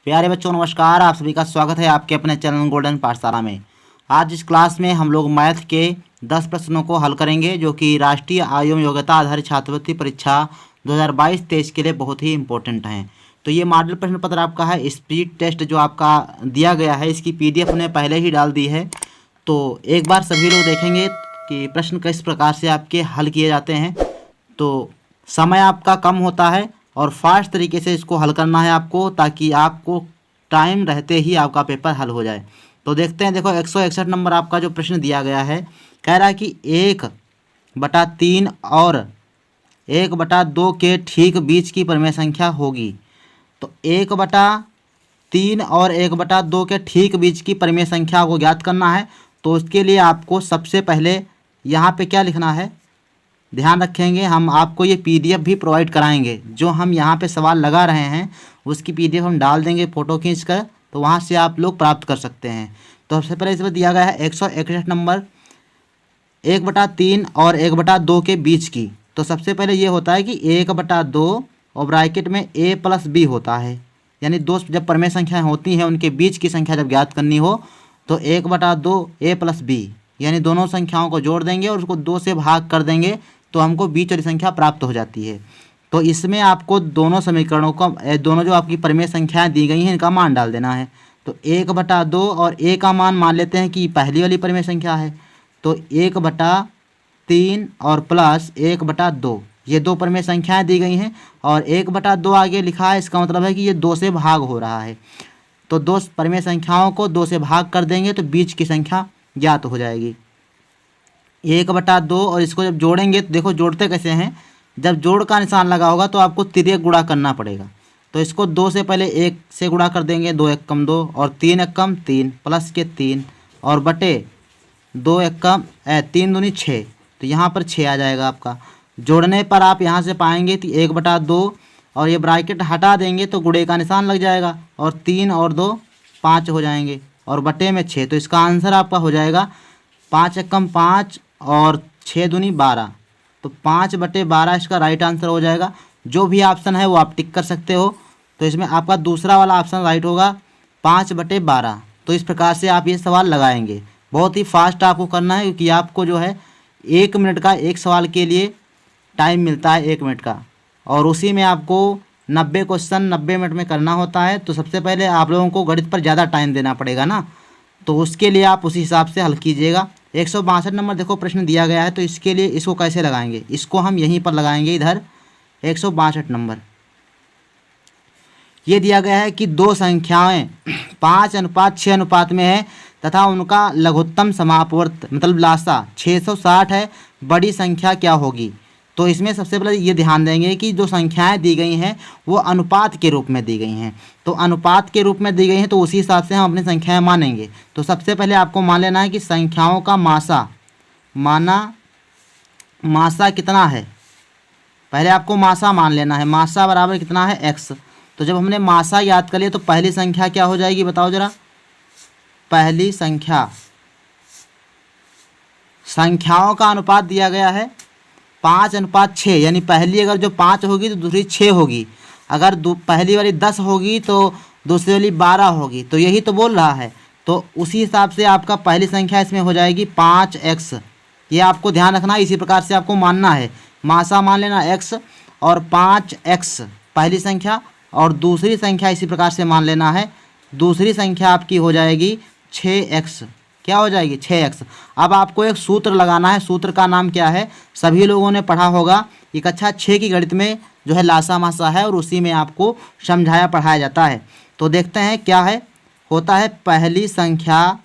प्यारे बच्चों नमस्कार, आप सभी का स्वागत है आपके अपने चैनल गोल्डन पाठशाला में। आज इस क्लास में हम लोग मैथ के 10 प्रश्नों को हल करेंगे जो कि राष्ट्रीय आयोग योग्यता आधारित छात्रवृत्ति परीक्षा 2022-23 के लिए बहुत ही इम्पोर्टेंट हैं। तो ये मॉडल प्रश्न पत्र आपका है। स्पीड टेस्ट जो आपका दिया गया है इसकी PDF ने पहले ही डाल दी है। तो एक बार सभी लोग देखेंगे कि प्रश्न किस प्रकार से आपके हल किए जाते हैं। तो समय आपका कम होता है और फास्ट तरीके से इसको हल करना है आपको, ताकि आपको टाइम रहते ही आपका पेपर हल हो जाए। तो देखते हैं, देखो 161 नंबर आपका जो प्रश्न दिया गया है, कह रहा है कि 1/3 और 1/2 के ठीक बीच की परिमेय संख्या होगी। तो 1/3 और 1/2 के ठीक बीच की परिमेय संख्या को ज्ञात करना है। तो उसके लिए आपको सबसे पहले यहाँ पे क्या लिखना है, ध्यान रखेंगे, हम आपको ये PDF भी प्रोवाइड कराएंगे। जो हम यहाँ पे सवाल लगा रहे हैं उसकी PDF हम डाल देंगे फ़ोटो खींच कर, तो वहाँ से आप लोग प्राप्त कर सकते हैं। तो सबसे पहले इसमें दिया गया है 161 नंबर 1/3 और 1/2 के बीच की। तो सबसे पहले ये होता है कि 1/2 और ब्रैकेट में A + B होता है, यानी दो जब परिमेय संख्याएँ होती हैं उनके बीच की संख्या जब ज्ञात करनी हो तो 1/2 A + B, यानी दोनों संख्याओं को जोड़ देंगे और उसको 2 से भाग कर देंगे तो हमको बीच वाली संख्या प्राप्त हो जाती है। तो इसमें आपको दोनों समीकरणों का दोनों जो आपकी परिमेय संख्याएं दी गई हैं इनका मान डाल देना है। तो 1/2 और A का मान मान लेते हैं कि पहली वाली परिमेय संख्या है, तो 1/3 और प्लस 1/2 ये दो परिमेय संख्याएं दी गई हैं और 1/2 आगे लिखा है, इसका मतलब है कि ये 2 से भाग हो रहा है। तो दो परिमेय संख्याओं को 2 से भाग कर देंगे तो बीच की संख्या ज्ञात हो जाएगी। 1/2 और इसको जब जोड़ेंगे तो देखो जोड़ते कैसे हैं, जब जोड़ का निशान लगा होगा तो आपको तिर्यक गुणा करना पड़ेगा। तो इसको 2 से पहले 1 से गुणा कर देंगे, 2 एकम 2 और 3 एकम 3 प्लस के 3 और बटे 2 एकम 3 दूनी 6, तो यहाँ पर 6 आ जाएगा आपका। जोड़ने पर आप यहाँ से पाएंगे कि 1/2 और ये ब्रैकेट हटा देंगे तो गुणे का निशान लग जाएगा और 3 और 2 5 हो जाएंगे और बटे में 6। तो इसका आंसर आपका हो जाएगा 5 एकम 5 और 6 दूनी 12, तो 5/12 इसका राइट आंसर हो जाएगा। जो भी ऑप्शन है वो आप टिक कर सकते हो। तो इसमें आपका दूसरा वाला ऑप्शन राइट होगा 5/12। तो इस प्रकार से आप ये सवाल लगाएंगे। बहुत ही फास्ट आपको करना है क्योंकि आपको जो है 1 मिनट का एक सवाल के लिए टाइम मिलता है, 1 मिनट का, और उसी में आपको 90 क्वेश्चन 90 मिनट में करना होता है। तो सबसे पहले आप लोगों को गणित पर ज़्यादा टाइम देना पड़ेगा ना, तो उसके लिए आप उसी हिसाब से हल कीजिएगा। 162 नंबर देखो प्रश्न दिया गया है, तो इसके लिए इसको कैसे लगाएंगे, इसको हम यहीं पर लगाएंगे इधर। 162 नंबर ये दिया गया है कि दो संख्याएं 5:6 में है तथा उनका लघुत्तम समापवर्त मतलब लासा 660 है, बड़ी संख्या क्या होगी। तो इसमें सबसे पहले ये ध्यान देंगे कि जो संख्याएं दी गई हैं वो अनुपात के रूप में दी गई हैं। तो अनुपात के रूप में दी गई हैं तो उसी हिसाब से हम अपनी संख्याएं मानेंगे। तो सबसे पहले आपको मान लेना है कि संख्याओं का मासा कितना है। पहले आपको मासा मान लेना है, मासा बराबर कितना है x। तो जब हमने मासा याद कर लिया तो पहली संख्या क्या हो जाएगी बताओ ज़रा। पहली संख्याओं का अनुपात दिया गया है 5:6, यानी पहली अगर जो 5 होगी तो दूसरी 6 होगी। अगर पहली वाली 10 होगी तो दूसरी वाली 12 होगी। तो यही तो बोल रहा है। तो उसी हिसाब से आपका पहली संख्या इसमें हो जाएगी 5x। ये आपको ध्यान रखना है, इसी प्रकार से आपको मानना है। मासा मान लेना x और 5x पहली संख्या, और दूसरी संख्या इसी प्रकार से मान लेना है। दूसरी संख्या आपकी हो जाएगी 6x। क्या हो जाएगी 6x। अब आपको एक सूत्र लगाना है, सूत्र का नाम क्या है सभी लोगों ने पढ़ा होगा। ये कक्षा 6 की गणित में जो है लासा मासा है और उसी में आपको समझाया पढ़ाया जाता है। तो देखते हैं क्या है, होता है पहली संख्या,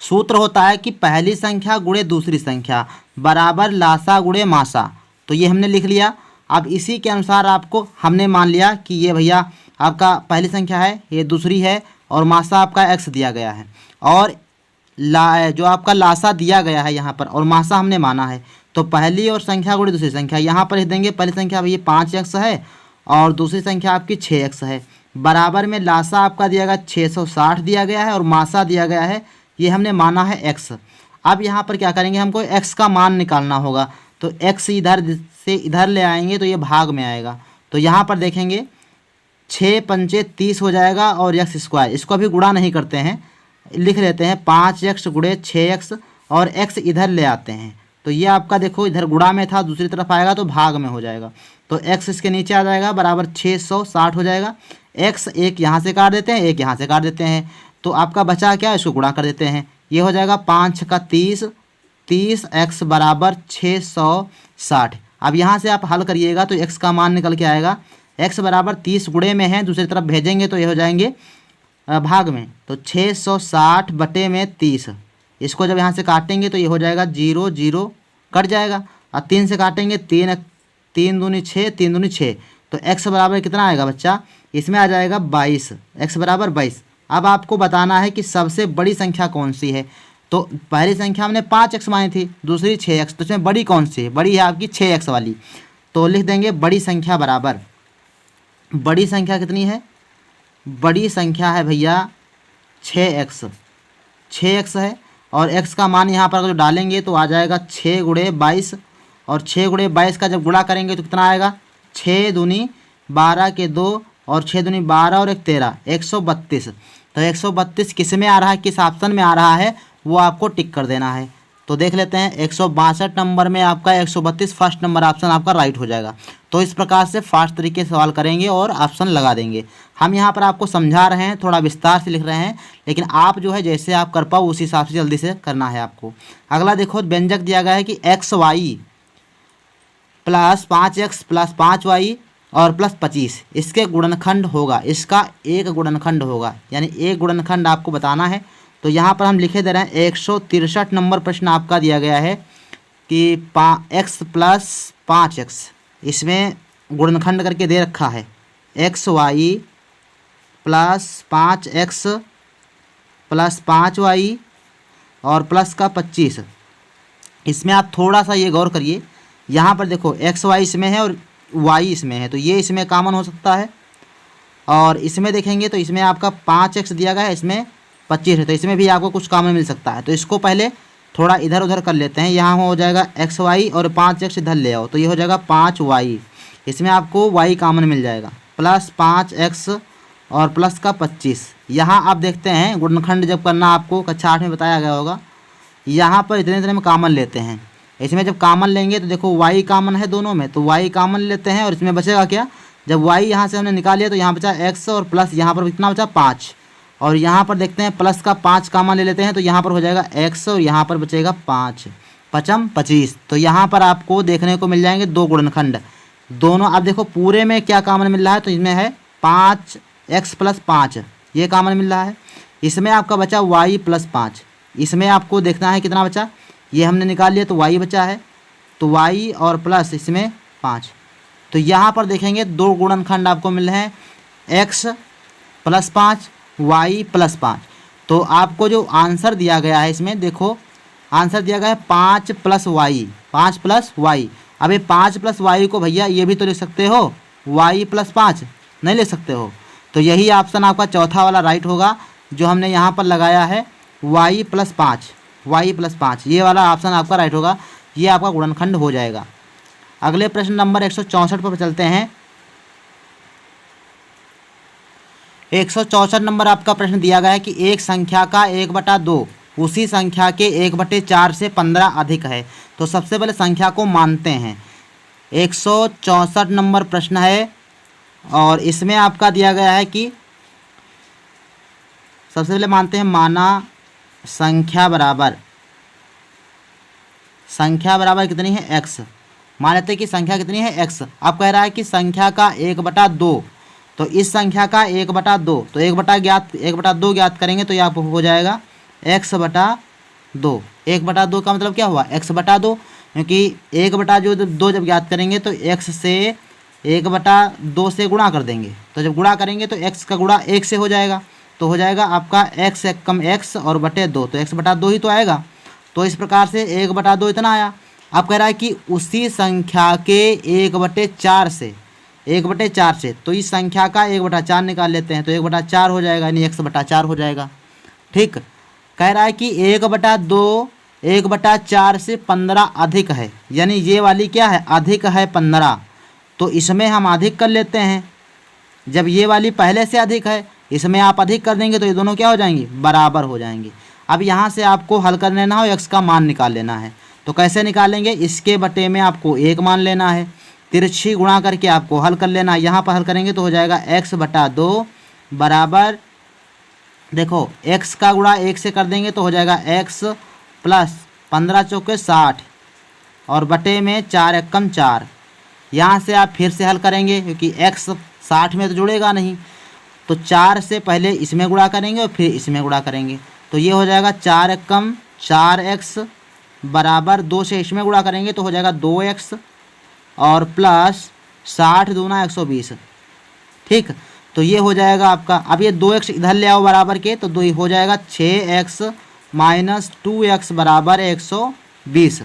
सूत्र होता है कि पहली संख्या गुणे दूसरी संख्या बराबर लासा गुणे मासा। तो ये हमने लिख लिया। अब इसी के अनुसार आपको हमने मान लिया कि ये भैया आपका पहली संख्या है, ये दूसरी है और मासा आपका x दिया गया है, और जो आपका लासा दिया गया है यहाँ पर और मासा हमने माना है। तो पहली और संख्या गुणे दूसरी संख्या यहाँ पर लिख देंगे। पहली संख्या भैया 5x है और दूसरी संख्या आपकी 6x है, बराबर में लासा आपका दिया गया 660 दिया गया है और मासा दिया गया है, ये हमने माना है x। अब यहाँ पर क्या करेंगे, हमको x का मान निकालना होगा। तो x इधर से इधर ले आएंगे तो ये भाग में आएगा। तो तो यहाँ पर देखेंगे 6 पंचे 30 हो जाएगा और एक्स स्क्वायर, इसको अभी गुणा नहीं करते हैं, लिख लेते हैं 5x गुणे 6x और x इधर ले आते हैं। तो ये आपका देखो इधर गुणा में था, दूसरी तरफ आएगा तो भाग में हो जाएगा। तो x इसके नीचे आ जाएगा बराबर 660 हो जाएगा। x एक यहाँ से काट देते हैं, एक यहाँ से काट देते हैं, तो आपका बचा क्या, इसको गुणा कर देते हैं। ये हो जाएगा 5 का 30, 30x बराबर 660। अब यहाँ से आप हल करिएगा तो x का मान निकल के आएगा, x बराबर 30 गुणे में है, दूसरी तरफ भेजेंगे तो ये हो जाएंगे भाग में, तो 660 बटे में 30। इसको जब यहाँ से काटेंगे तो ये हो जाएगा 0 0 कट जाएगा, और 3 से काटेंगे 3 3 दूनी 6, 3 दूनी 6, तो x बराबर कितना आएगा बच्चा, इसमें आ जाएगा 22, x बराबर 22। अब आपको बताना है कि सबसे बड़ी संख्या कौन सी है। तो पहली संख्या हमने 5x मानी थी, दूसरी 6x, तो इसमें बड़ी कौन सी है, बड़ी है आपकी 6x वाली। तो लिख देंगे बड़ी संख्या बराबर, बड़ी संख्या कितनी है, बड़ी संख्या है भैया 6x, 6x है, और x का मान यहाँ पर अगर डालेंगे तो आ जाएगा 6 गुणे 22, और 6 गुणे 22 का जब गुणा करेंगे तो कितना आएगा, 6 दूनी 12 के 2 और 6 दूनी 12 और 1 13, 132। तो 132 किस में आ रहा है, किस ऑप्शन में आ रहा है, वो आपको टिक कर देना है। तो देख लेते हैं 162 नंबर में आपका 132 फर्स्ट नंबर ऑप्शन आपका राइट हो जाएगा। तो इस प्रकार से फास्ट तरीके से सवाल करेंगे और ऑप्शन लगा देंगे। हम यहाँ पर आपको समझा रहे हैं, थोड़ा विस्तार से लिख रहे हैं, लेकिन आप जो है जैसे आप कर पाओ उस हिसाब से जल्दी से करना है आपको। अगला देखो व्यंजक दिया गया है कि XY plus 5x plus 5y और प्लस 25 इसके गुणनखंड होगा, इसका एक गुणनखंड होगा, यानी एक गुणनखंड आपको बताना है। तो यहाँ पर हम लिखे दे रहे हैं 163 नंबर प्रश्न आपका दिया गया है कि x प्लस 5x, इसमें गुणनखंड करके दे रखा है XY plus 5x plus 5y और प्लस का 25। इसमें आप थोड़ा सा ये गौर करिए, यहाँ पर देखो XY इसमें है और y इसमें है, तो ये इसमें कॉमन हो सकता है। और इसमें देखेंगे तो इसमें आपका 5x दिया गया है, इसमें 25 है, तो इसमें भी आपको कुछ कॉमन मिल सकता है। तो इसको पहले थोड़ा इधर उधर कर लेते हैं, यहाँ हो जाएगा XY और 5x इधर ले आओ, तो ये हो जाएगा 5y, इसमें आपको y कॉमन मिल जाएगा, प्लस 5x और प्लस का 25। यहाँ आप देखते हैं गुणनखंड जब करना आपको कक्षा 8 में बताया गया होगा, यहाँ पर इतने इतने में कॉमन लेते हैं। इसमें जब कॉमन लेंगे तो देखो y कॉमन है दोनों में, तो y कॉमन लेते हैं और इसमें बचेगा क्या, जब y यहाँ से हमने निकाल लिया तो यहाँ बचा x और प्लस यहाँ पर कितना बचा 5, और यहाँ पर देखते हैं प्लस का 5 कॉमन ले लेते हैं, तो यहाँ पर हो जाएगा x और यहाँ पर बचेगा 5, 5 25। तो यहाँ पर आपको देखने को मिल जाएंगे दो गुणनखंड दोनों। अब देखो पूरे में क्या कॉमन मिल रहा है, तो इसमें है 5x प्लस 5, ये कॉमन मिल रहा है। इसमें आपका बचा y प्लस 5, इसमें आपको देखना है कितना बचा, ये हमने निकाल लिया तो y बचा है, तो y और प्लस इसमें 5। तो यहाँ पर देखेंगे दो गुणनखंड आपको मिल रहे हैं x प्लस 5 y प्लस 5। तो आपको जो आंसर दिया गया है इसमें देखो आंसर दिया गया है 5 प्लस वाई, 5 प्लस वाई। अब ये 5 प्लस वाई को भैया ये भी तो लिख सकते हो, y प्लस 5 नहीं लिख सकते हो। तो यही ऑप्शन आपका चौथा वाला राइट होगा जो हमने यहाँ पर लगाया है, y प्लस 5, y प्लस 5, ये वाला ऑप्शन आपका राइट होगा, ये आपका गुणनखंड हो जाएगा। अगले प्रश्न नंबर 164 पर चलते हैं। 164 नंबर आपका प्रश्न दिया गया है कि एक संख्या का 1/2 उसी संख्या के 1/4 से 15 अधिक है, तो सबसे पहले संख्या को मानते हैं। 164 नंबर प्रश्न है और इसमें आपका दिया गया है कि सबसे पहले मानते हैं, माना संख्या बराबर कितनी है x। मान लेते हैं कि संख्या कितनी है x। अब कह रहा है कि संख्या का 1/2, तो इस संख्या का 1/2, तो 1/2 ज्ञात करेंगे तो ये आपको हो जाएगा x/2। 1/2 का मतलब क्या हुआ, x/2, क्योंकि 1/2 जब ज्ञात करेंगे तो x से 1/2 से गुणा कर देंगे, तो जब गुणा करेंगे तो x का गुणा 1 से हो जाएगा, तो हो जाएगा आपका x कम x और बटे 2, तो x/2 ही तो आएगा। तो इस प्रकार से 1/2 इतना आया। अब कह रहा है कि उसी संख्या के 1/4 से, तो इस संख्या का 1/4 निकाल लेते हैं, तो 1/4 हो जाएगा, यानी x/4 हो जाएगा। ठीक, कह रहा है कि 1/2 1/4 से 15 अधिक है, यानी ये वाली क्या है, अधिक है 15, तो इसमें हम अधिक कर लेते हैं। जब ये वाली पहले से अधिक है, इसमें आप अधिक कर देंगे तो ये दोनों क्या हो जाएंगी, बराबर हो जाएंगे। अब यहाँ से आपको हल कर लेना हो, x का मान निकाल लेना है। तो कैसे निकालेंगे, इसके बटे में आपको 1 मान लेना है, तिरछी गुणा करके आपको हल कर लेना है। यहाँ पर हल करेंगे तो हो जाएगा x/2 बराबर, देखो x का गुणा 1 से कर देंगे तो हो जाएगा x प्लस 15 चौके 60 और बटे में 4 एकम 4। यहाँ से आप फिर से हल करेंगे क्योंकि x 60 में तो जुड़ेगा नहीं, तो 4 से पहले इसमें गुणा करेंगे और फिर इसमें गुणा करेंगे। तो ये हो जाएगा 4 एकम 4x बराबर 2 से इसमें गुणा करेंगे तो हो जाएगा 2x और प्लस 60 दूना 120। ठीक, तो ये हो जाएगा आपका। अब ये 2x इधर ले आओ बराबर के, तो 2 हो जाएगा 6x माइनस 2x बराबर 120।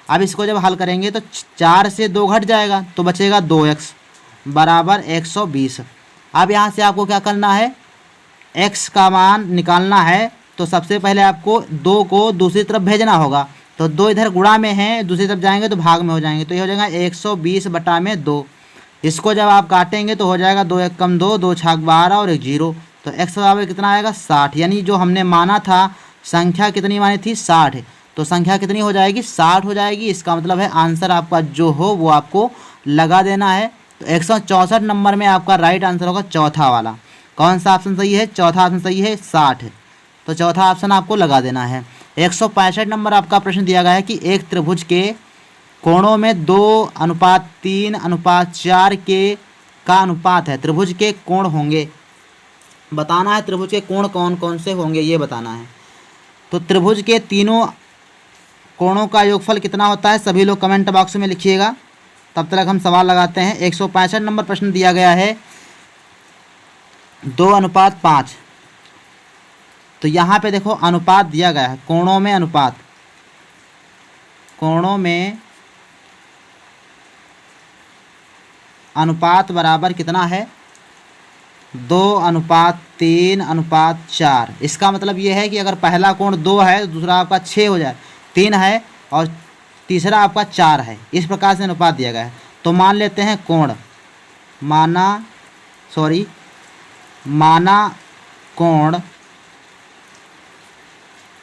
अब इसको जब हल करेंगे तो 4 से 2 घट जाएगा तो बचेगा 2x बराबर 120। अब यहाँ से आपको क्या करना है, x का मान निकालना है। तो सबसे पहले आपको 2 को दूसरी तरफ भेजना होगा, तो 2 इधर गुणा में है, दूसरी तरफ जाएंगे तो भाग में हो जाएंगे। तो ये हो जाएगा 120 बटा में 2। इसको जब आप काटेंगे तो हो जाएगा 2 एकम 2, 2 छाक 12 और 1 0। तो x बराबर कितना आएगा 60, यानी जो हमने माना था संख्या कितनी मानी थी 60, तो संख्या कितनी हो जाएगी 60 हो जाएगी। इसका मतलब है आंसर आपका जो हो वो आपको लगा देना है। तो 164 नंबर में आपका राइट आंसर होगा चौथा वाला। कौन सा ऑप्शन सही है, चौथा ऑप्शन सही है 60। तो चौथा ऑप्शन आपको लगा देना है। 165 नंबर आपका प्रश्न दिया गया है कि एक त्रिभुज के कोणों में 2:3:4 के का अनुपात है। त्रिभुज के कोण होंगे, बताना है त्रिभुज के कोण कौन कौन से होंगे ये बताना है। तो त्रिभुज के तीनों कोणों का योगफल कितना होता है, सभी लोग कमेंट बॉक्स में लिखिएगा। तब तक हम सवाल लगाते हैं। 165 नंबर प्रश्न दिया गया है 2:5। तो यहाँ पे देखो अनुपात दिया गया है, कोणों में अनुपात, कोणों में अनुपात बराबर कितना है 2:3:4। इसका मतलब ये है कि अगर पहला कोण 2 है तो दूसरा आपका 6 हो जाए, 3 है और तीसरा आपका 4 है। इस प्रकार से अनुपात दिया गया है। तो मान लेते हैं कोण, माना कोण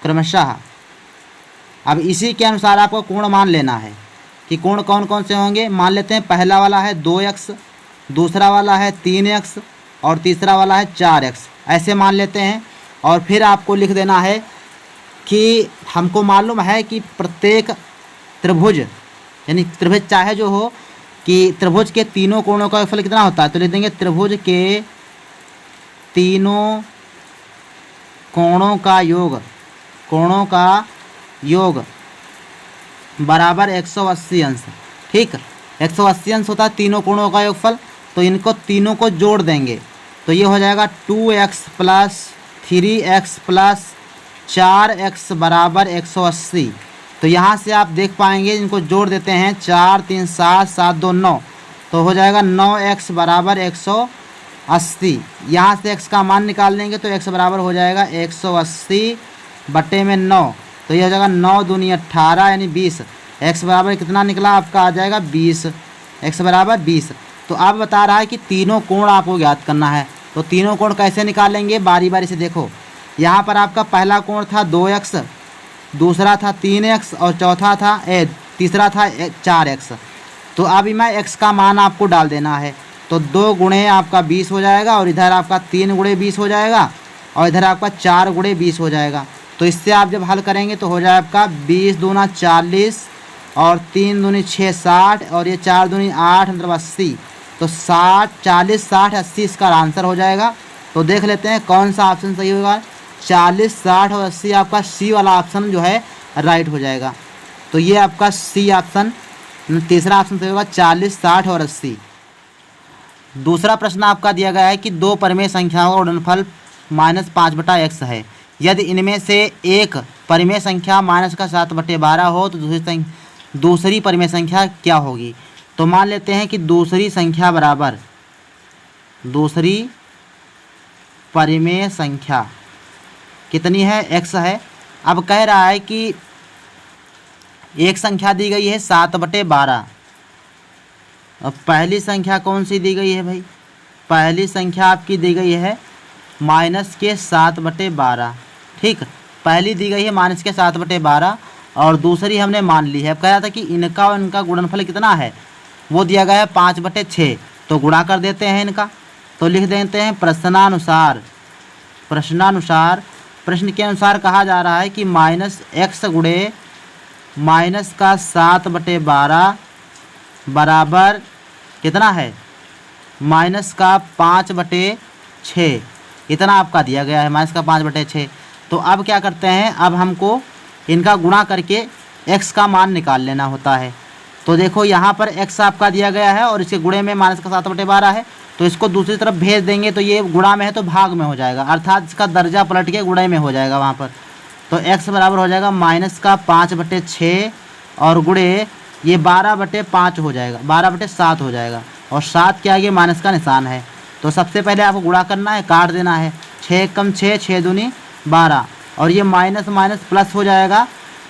क्रमशः। अब इसी के अनुसार आपको कोण मान लेना है कि कोण कौन कौन से होंगे। मान लेते हैं पहला वाला है 2x, दूसरा वाला है 3x और तीसरा वाला है 4x, ऐसे मान लेते हैं। और फिर आपको लिख देना है कि हमको मालूम है कि प्रत्येक त्रिभुज, यानी त्रिभुज चाहे जो हो, कि त्रिभुज के तीनों कोणों का योगफल कितना होता है। तो लिख देंगे त्रिभुज के तीनों कोणों का योग बराबर 180 अंश। ठीक, 180 अंश होता है तीनों कोणों का योगफल। तो इनको तीनों को जोड़ देंगे तो ये हो जाएगा 2x plus 3x plus 4x बराबर 180। तो यहाँ से आप देख पाएंगे, इनको जोड़ देते हैं 4 3 7 7 2 9, तो हो जाएगा 9x बराबर 180। यहाँ से x का मान निकाल लेंगे तो x बराबर हो जाएगा 180 बटे में 9। तो ये हो जाएगा 9 दूनी 18 यानी 20। x बराबर कितना निकला आपका आ जाएगा 20, x बराबर 20। तो अब बता रहा है कि तीनों कोण आपको ज्ञात करना है। तो तीनों कोण कैसे निकालेंगे, बारी बारी से देखो। यहाँ पर आपका पहला कोण था 2x, दूसरा था 3x और चौथा था तीसरा था 4x। तो अब मैं x का मान आपको डाल देना है। तो 2 गुणे आपका 20 हो जाएगा और इधर आपका 3 गुणे 20 हो जाएगा और इधर आपका 4 गुणे 20 हो जाएगा। तो इससे आप जब हल करेंगे तो हो जाए आपका 20 दूना 40 और 3 दूनी 6 60 और ये 4 दूनी 8 मतलब 80। तो 60 40 60 80 इसका आंसर हो जाएगा। तो देख लेते हैं कौन सा ऑप्शन सही होगा। 40 60 और 80 आपका सी वाला ऑप्शन जो है राइट हो जाएगा। तो ये आपका सी ऑप्शन, तीसरा ऑप्शन सही होगा 40 60 और 80। दूसरा प्रश्न आपका दिया गया है कि 2 परिमेय संख्याओं का गुणनफल -5/x है। यदि इनमें से एक परिमेय संख्या -7/12 हो तो दूसरी परिमेय संख्या क्या होगी। तो मान लेते हैं कि दूसरी संख्या बराबर, दूसरी परिमेय संख्या कितनी है x है। अब कह रहा है कि एक संख्या दी गई है 7/12, अब पहली संख्या कौन सी दी गई है भाई? पहली संख्या आपकी दी गई है -7/12। ठीक, पहली दी गई है -7/12 और दूसरी हमने मान ली है। अब कह रहा था कि इनका और इनका गुणनफल कितना है, वो दिया गया है 5/6। तो गुणा कर देते हैं इनका। तो लिख देते हैं प्रश्नानुसार प्रश्न के अनुसार कहा जा रहा है कि -x गुणे -7/12 बराबर कितना है, -5/6। इतना आपका दिया गया है, -5/6। तो अब क्या करते हैं, अब हमको इनका गुणा करके x का मान निकाल लेना होता है। तो देखो यहाँ पर x आपका दिया गया है और इसके गुणे में -7/12 है, तो इसको दूसरी तरफ भेज देंगे तो ये गुणा में है तो भाग में हो जाएगा, अर्थात इसका दर्जा पलट के गुणे में हो जाएगा वहाँ पर। तो x बराबर हो जाएगा -5/6 और गुणे ये 12/5 हो जाएगा, 12/7 हो जाएगा और 7 के आगे माइनस का निशान है। तो सबसे पहले आपको गुणा करना है, काट देना है। 6 कम 6, 6 दूनी 12 और ये माइनस माइनस प्लस हो जाएगा।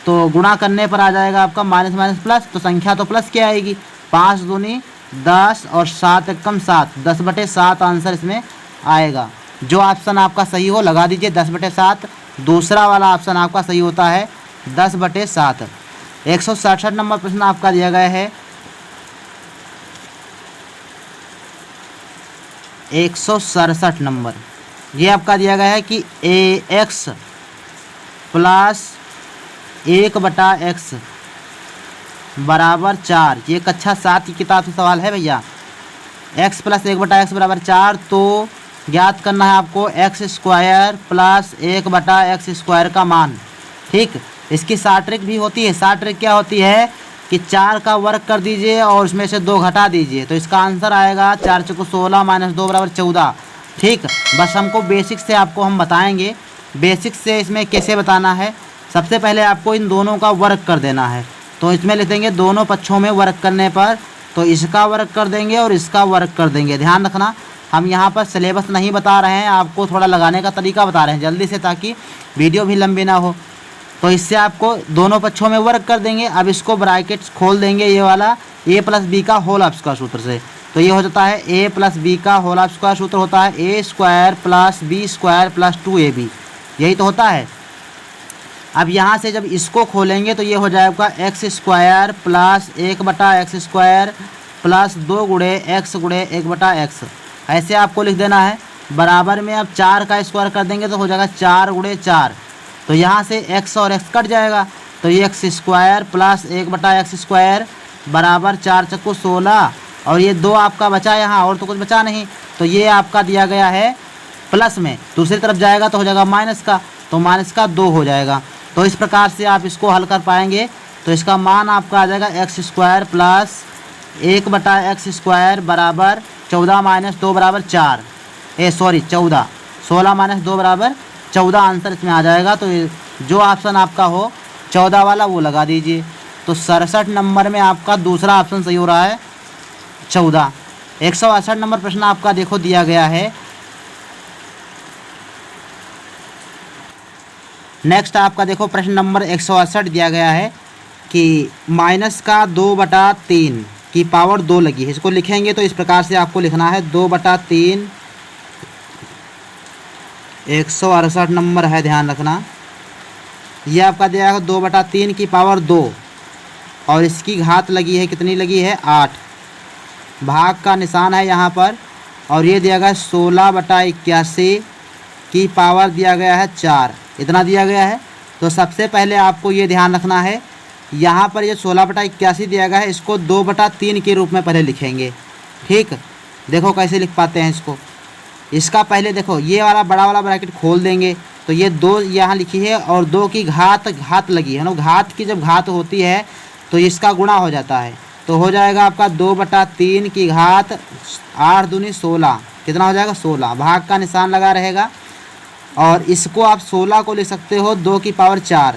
तो गुणा करने पर आ जाएगा आपका माइनस माइनस प्लस, तो संख्या तो प्लस क्या आएगी, 5 दूनी 10 और 7 एकम 7, 10/7 आंसर इसमें आएगा। जो ऑप्शन आपका सही हो लगा दीजिए 10/7। दूसरा वाला ऑप्शन आपका सही होता है 10/7। 167 नंबर प्रश्न आपका दिया गया है 167 नंबर। ये आपका दिया गया है कि ax प्लस 1/x बराबर 4। ये कक्षा 7 की किताब से सवाल है भैया। x प्लस 1/x बराबर 4। तो ज्ञात करना है आपको x² प्लस 1/x² का मान। ठीक, इसकी शॉर्ट ट्रिक भी होती है। शॉर्ट ट्रिक क्या होती है कि 4 का वर्ग कर दीजिए और उसमें से 2 घटा दीजिए, तो इसका आंसर आएगा 4 × 16 - 2 = 14। ठीक, बस हमको बेसिक से आपको हम बताएंगे, बेसिक से इसमें कैसे बताना है। सबसे पहले आपको इन दोनों का वर्ग कर देना है। तो इसमें लिख देंगे दोनों पक्षों में वर्ग करने पर, तो इसका वर्ग कर देंगे और इसका वर्ग कर देंगे। ध्यान रखना, हम यहाँ पर सिलेबस नहीं बता रहे हैं, आपको थोड़ा लगाने का तरीका बता रहे हैं जल्दी से, ताकि वीडियो भी लंबी ना हो। तो इससे आपको दोनों पक्षों में वर्ग कर देंगे। अब इसको ब्रैकेट्स खोल देंगे, ये वाला a + b का होल स्क्वायर सूत्र से। तो ये हो जाता है a + b का होल स्क्वायर सूत्र होता है a² + b² + 2ab। यही तो होता है। अब यहाँ से जब इसको खोलेंगे तो ये हो जाएगा x² प्लस 1/x² प्लस 2 गुणे x गुणे 1/x। ऐसे आपको लिख देना है। बराबर में अब 4 का स्क्वायर कर देंगे तो हो जाएगा 4 गुणे 4। तो यहाँ से x और x कट जाएगा, तो ये x² प्लस 1/x² बराबर 4 × 16 और ये 2 आपका बचा यहाँ, और तो कुछ बचा नहीं। तो ये आपका दिया गया है प्लस में, दूसरी तरफ जाएगा तो हो जाएगा माइनस का, तो माइनस का 2 हो जाएगा। तो इस प्रकार से आप इसको हल कर पाएंगे। तो इसका मान आपका आ जाएगा x² प्लस 1/x² बराबर 14 - 2 = 4। 14, 16 - 2 = 14 आंसर इसमें आ जाएगा। तो जो ऑप्शन आपका हो 14 वाला वो लगा दीजिए। तो 67 नंबर में आपका दूसरा ऑप्शन सही हो रहा है 14। 168 नंबर प्रश्न आपका देखो दिया गया है। नेक्स्ट आपका देखो प्रश्न नंबर 168 दिया गया है कि -2/3 की पावर 2 लगी है। इसको लिखेंगे तो इस प्रकार से आपको लिखना है 2/3। 168 नंबर है, ध्यान रखना। ये आपका दिया है 2/3 की पावर 2 और इसकी घात लगी है, कितनी लगी है 8। भाग का निशान है यहाँ पर। और ये दिया गया 16/81 की पावर दिया गया है 4, इतना दिया गया है। तो सबसे पहले आपको ये ध्यान रखना है, यहाँ पर ये 16/81 दिया गया है, इसको 2/3 के रूप में पहले लिखेंगे। ठीक, देखो कैसे लिख पाते हैं इसको। इसका पहले देखो ये वाला बड़ा वाला ब्रैकेट खोल देंगे तो ये 2 यहाँ लिखी है और 2 की घात लगी है ना। घात की जब घात होती है तो इसका गुणा हो जाता है। तो हो जाएगा आपका 2/3 की घात 8 दूनी 16, कितना हो जाएगा 16। भाग का निशान लगा रहेगा और इसको आप 16 को लिख सकते हो 2 की पावर 4।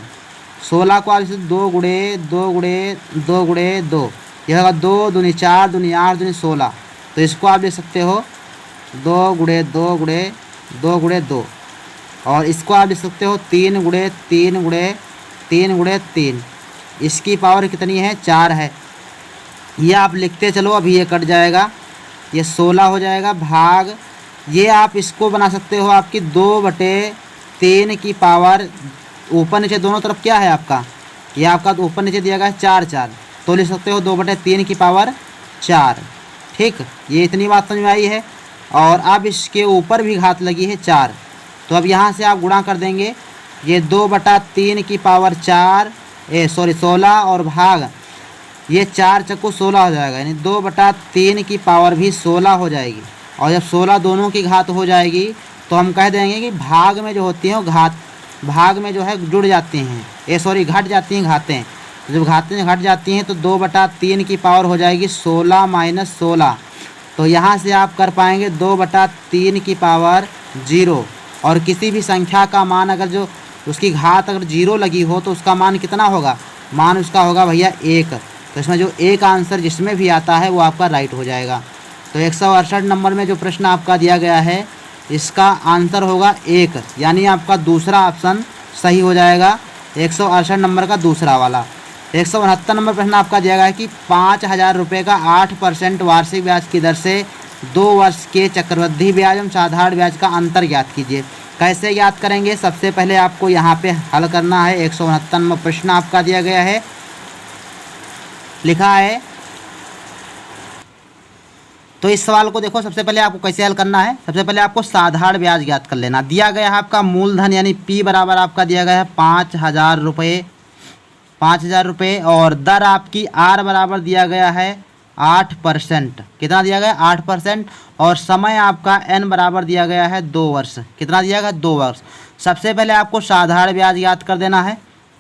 16 को आप 2 गुणे 2 गुणे 2 गुणे 2, यह होगा 2 दूनी 4 दूनी 8 दूनी 16। तो इसको आप लिख सकते हो 2 गुणे 2 गुणे 2 गुणे 2 और इसको आप लिख सकते हो 3 गुणे 3 गुणे 3 गुणे 3। इसकी पावर कितनी है 4 है। ये आप लिखते चलो, अभी ये कट जाएगा, ये 16 हो जाएगा भाग, ये आप इसको बना सकते हो आपकी 2/3 की पावर, ऊपर नीचे दोनों तरफ क्या है आपका, ये आपका ऊपर नीचे दिया गया है 4 तो लिख सकते हो 2/3 की पावर 4। ठीक, ये इतनी बात समझ में आई है। और अब इसके ऊपर भी घात लगी है 4, तो अब यहाँ से आप गुणा कर देंगे, ये 2/3 की पावर 4 16 और भाग ये 4 चक्कू 16 हो जाएगा, यानी 2/3 की पावर भी 16 हो जाएगी। और जब 16 दोनों की घात हो जाएगी तो हम कह देंगे कि भाग में जो होती हैं वो भाग में जो है जुड़ जाती हैं, घट जाती हैं घातें। तो जब घातें घट जाती हैं तो 2/3 की पावर हो जाएगी 16 माइनस 16। तो यहाँ से आप कर पाएंगे 2/3 की पावर 0। और किसी भी संख्या का मान अगर जो उसकी घात अगर 0 लगी हो तो उसका मान कितना होगा, मान उसका होगा भैया 1। तो इसमें जो एक आंसर जिसमें भी आता है वो आपका राइट हो जाएगा। तो 168 नंबर में जो प्रश्न आपका दिया गया है इसका आंसर होगा 1, यानी आपका दूसरा ऑप्शन सही हो जाएगा, 168 नंबर का दूसरा वाला। 169 नंबर प्रश्न आपका दिया गया है कि 5,000 रुपये का 8% वार्षिक ब्याज की दर से 2 वर्ष के चक्रवृद्धि ब्याज एवं साधारण ब्याज का अंतर ज्ञात कीजिए। कैसे ज्ञात करेंगे, सबसे पहले आपको यहाँ पे हल करना है। 169 नंबर प्रश्न आपका दिया गया है, लिखा है, तो इस सवाल को देखो सबसे पहले आपको कैसे हल करना है। सबसे पहले आपको साधारण ब्याज ज्ञात कर लेना। दिया गया है आपका मूलधन यानी P बराबर आपका दिया गया है 5,000 रुपये, 5,000 रुपये, और दर आपकी R बराबर दिया गया है 8%। कितना दिया गया है 8%। और समय आपका N बराबर दिया गया है 2 वर्ष। कितना दिया गया 2 वर्ष। सबसे पहले आपको साधारण ब्याज याद कर देना है।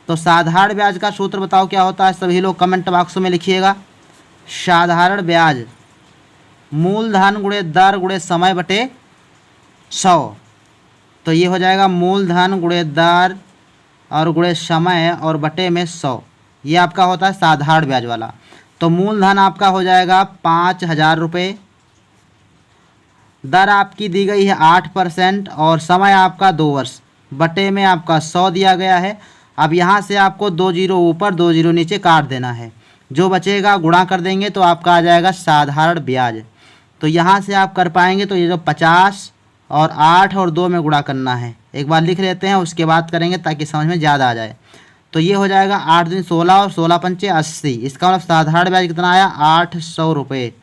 तो साधारण ब्याज का सूत्र बताओ क्या होता है, सभी लोग कमेंट बॉक्स में लिखिएगा। साधारण ब्याज मूलधन गुणे दर गुणे समय बटे 100। तो ये हो जाएगा मूलधन गुणे दर और गुणे समय और बटे में 100। ये आपका होता है साधारण ब्याज वाला। तो मूलधन आपका हो जाएगा 5,000 रुपये, दर आपकी दी गई है 8% और समय आपका 2 वर्ष, बटे में आपका 100 दिया गया है। अब यहाँ से आपको 2 जीरो ऊपर 2 जीरो नीचे काट देना है, जो बचेगा गुणा कर देंगे तो आपका आ जाएगा साधारण ब्याज। तो यहाँ से आप कर पाएंगे, तो ये जो 50 और 8 और 2 में गुणा करना है, एक बार लिख लेते हैं उसके बाद करेंगे ताकि समझ में ज़्यादा आ जाए। तो ये हो जाएगा 8 दूनी 16 और 16 पंचे 80। इसका मतलब साधारण ब्याज कितना आया 800 रुपये।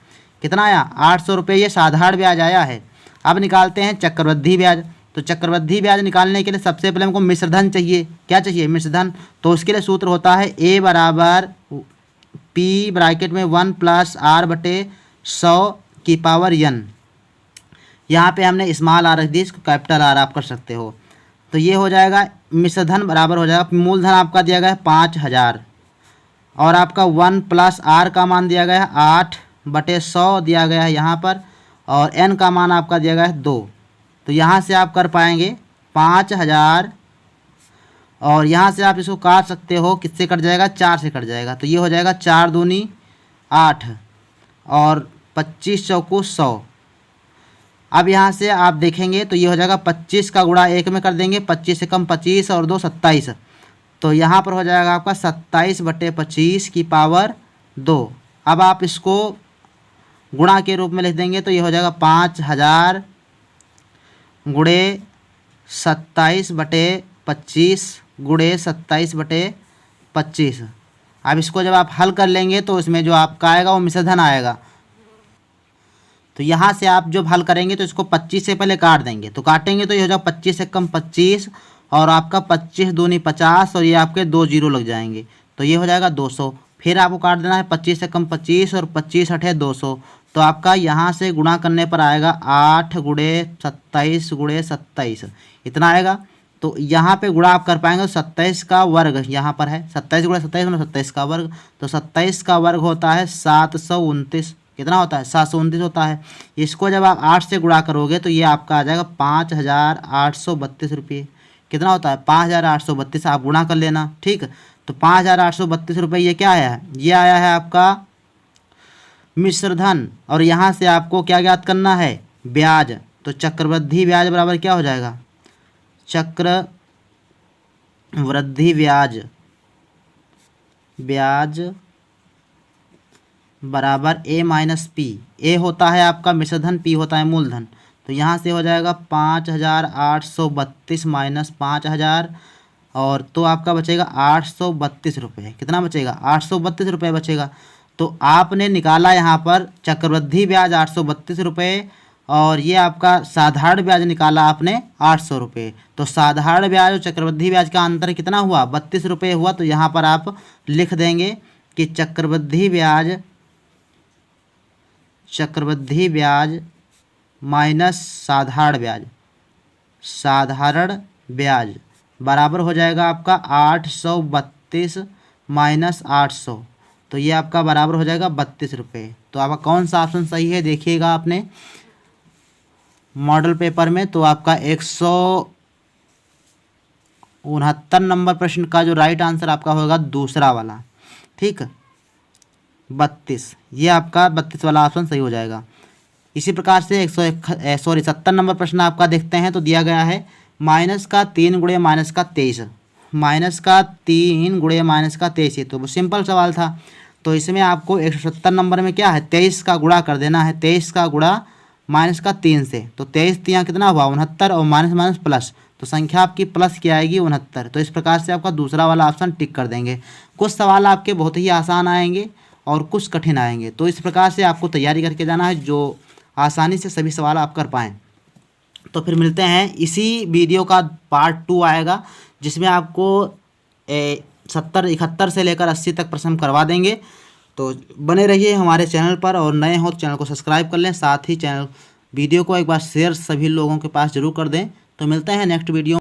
कितना आया 800 रुपये, ये साधारण ब्याज आया है। अब निकालते हैं चक्रवृद्धि ब्याज। तो चक्रवृद्धि ब्याज निकालने के लिए सबसे पहले हमको मिश्रधन चाहिए। क्या चाहिए मिश्रधन। तो उसके लिए सूत्र होता है A बराबर P ब्रैकेट में 1 + R बटे 100 की पावर n। यहाँ पे हमने स्मॉल r रख दी, इसको कैपिटल R आप कर सकते हो। तो ये हो जाएगा मिश्रधन बराबर हो जाएगा, मूलधन आपका दिया गया है 5,000 और आपका 1 + R का मान दिया गया है 8 बटे 100 दिया गया है यहाँ पर, और n का मान आपका दिया गया है 2। तो यहाँ से आप कर पाएंगे 5,000 और यहाँ से आप इसको काट सकते हो, किससे कट जाएगा 4 से कट जाएगा। तो ये हो जाएगा 4 दूनी 8 और 25 चौको 100। अब यहाँ से आप देखेंगे तो ये हो जाएगा 25 का गुणा 1 में कर देंगे, 25 से कम 25 और 2 27। तो यहाँ पर हो जाएगा आपका 27 बटे 25 की पावर 2। अब आप इसको गुणा के रूप में लिख देंगे तो ये हो जाएगा 5,000 गुणे 27 बटे 25 गुणे 27 बटे 25। अब इसको जब आप हल कर लेंगे तो इसमें जो आपका आएगा वो मिश्रधन आएगा। तो यहाँ से आप जब हल करेंगे तो इसको 25 से पहले काट देंगे, तो काटेंगे तो ये हो जाएगा 25 से कम 25 और आपका 25 दूनी 50 और ये आपके 2 जीरो लग जाएंगे, तो ये हो जाएगा 200। फिर आपको काट देना है 25 से कम 25 और 25 × 200। तो आपका यहाँ से गुणा करने पर आएगा 8 गुणे 27 गुणे 27 इतना आएगा। तो यहाँ पे गुणा आप कर पाएंगे, 27 का वर्ग यहाँ पर है, 27 गुणे 27 मतलब 27 का वर्ग। तो 27 का वर्ग होता है 729। कितना होता है 729 होता है। इसको जब आप 8 से गुणा करोगे तो ये आपका आ जाएगा 5,832 रुपये। कितना होता है 5,832, आप गुणा कर लेना। ठीक, तो 5,832 रुपये ये क्या आया है, ये आया है आपका मिश्रधन। और यहाँ से आपको क्या ज्ञात करना है ब्याज। तो चक्रवृद्धि ब्याज बराबर क्या हो जाएगा, चक्रवृद्धि ब्याज बराबर ए माइनस पी। ए होता है आपका मिश्रधन, पी होता है मूलधन। तो यहाँ से हो जाएगा 5,832 माइनस 5,000, और तो आपका बचेगा 832 रुपये। कितना बचेगा? 832 रुपये बचेगा। तो आपने निकाला यहाँ पर चक्रवृद्धि ब्याज 832 रुपये, और ये आपका साधारण ब्याज निकाला आपने 800 रुपये। तो साधारण ब्याज और चक्रवृद्धि ब्याज का अंतर कितना हुआ? 32 रुपये हुआ। तो यहाँ पर आप लिख देंगे कि चक्रवृद्धि ब्याज माइनस साधारण ब्याज बराबर हो जाएगा आपका 832 माइनस 800। तो ये आपका बराबर हो जाएगा 32 रुपये। तो आपका कौन सा ऑप्शन सही है देखिएगा आपने मॉडल पेपर में। तो आपका 169 नंबर प्रश्न का जो राइट आंसर आपका होगा दूसरा वाला। ठीक, 32, ये आपका 32 वाला ऑप्शन सही हो जाएगा। इसी प्रकार से 70 नंबर प्रश्न आपका देखते हैं। तो दिया गया है माइनस का 3 गुणे माइनस का 23, माइनस का 3 गुणे माइनस का 23। तो वो सिंपल सवाल था। तो इसमें आपको 170 नंबर में क्या है, 23 का गुणा कर देना है, 23 का गुणा माइनस का 3 से। तो 23 यहाँ कितना हुआ? 69, और माइनस माइनस प्लस, तो संख्या आपकी प्लस की आएगी 69। तो इस प्रकार से आपका दूसरा वाला ऑप्शन टिक कर देंगे। कुछ सवाल आपके बहुत ही आसान आएंगे और कुछ कठिन आएंगे। तो इस प्रकार से आपको तैयारी करके जाना है जो आसानी से सभी सवाल आप कर पाएँ। तो फिर मिलते हैं, इसी वीडियो का पार्ट 2 आएगा जिसमें आपको 70, 71 से लेकर 80 तक प्रश्न करवा देंगे। तो बने रहिए हमारे चैनल पर, और नए हो तो चैनल को सब्सक्राइब कर लें, साथ ही वीडियो को एक बार शेयर सभी लोगों के पास जरूर कर दें। तो मिलते हैं नेक्स्ट वीडियो।